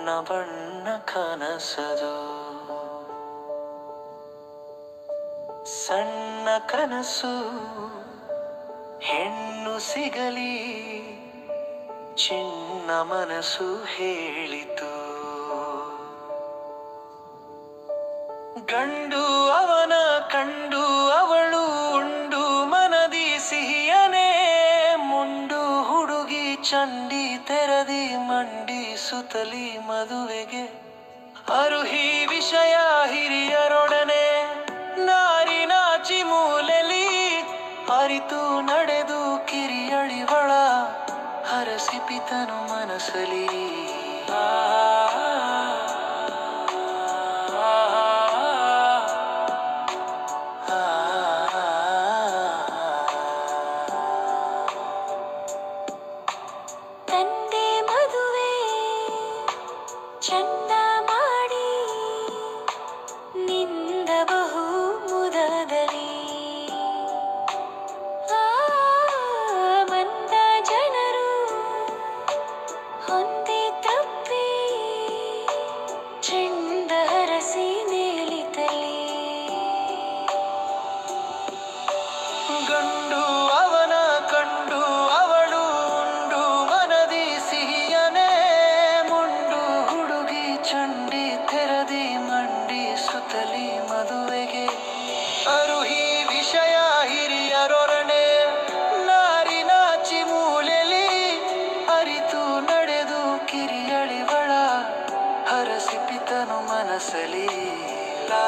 ಬಣ್ಣ ಬಣ್ಣ ಕನಸದು ಸಣ್ಣ ಕನಸು ಹೆಣ್ಣು ಸಿಗಲಿ ಚಿನ್ನ ಮನಸ್ಸು ಹೇಳಿತು ಗಂಡು ಅವನ ಕಂಡು ಅವಳು ಉಂಡು ಮನದಿ ಸಿಹಿಯನೇ ಮುಂಡು ಹುಡುಗಿ ಚಂಡಿ ತೆರದಿ ಮಂಡಿ ಸುತ್ತಲಿ ಮದುವೆಗೆ ಅರುಹಿ ವಿಷಯ ಹಿರಿಯರೊಡನೆ ನಾರಿ ನಾಚಿ ಮೂಲೆಲಿ ಅರಿತು ನಡೆದು ಕಿರಿಯಳಿವಳ ಹರಸಿಪಿತನು ಮನಸಲಿ ತಂದೆ ಮದುವೆ ಚಂದ ಮಾಡಿ ನಿಂದ ಬಹು ಮುದದಲ್ಲಿ ಬಂದ ಜನರು ಹೊಂದಿ ತಪ್ಪಿ ಚೆಂದ ಹರಸಿ ನೇಲಿತಲಿ ಗಂಡು ಅವನ ಕಂಡು ಅವಳು ಉಂಡು ಮನದಿ ಸಿಹಿಯನೇ ಮುಂಡು ಹುಡುಗಿ ಚಂಡಿ ತೆರದಿ ಮಂಡಿ ಸುತ್ತಲಿ ಮದುವೆಗೆ ಅರುಹಿ ವಿಷಯ ಹಿರಿಯರೊಡನೆ ನಾರಿ ನಾಚಿ ಮೂಲೆಲಿ ಅರಿತು ನಡೆದು ಕಿರಿಯಳಿವಳ ಹರಸಿಪಿತನು ಮನಸಲಿ ಲಾ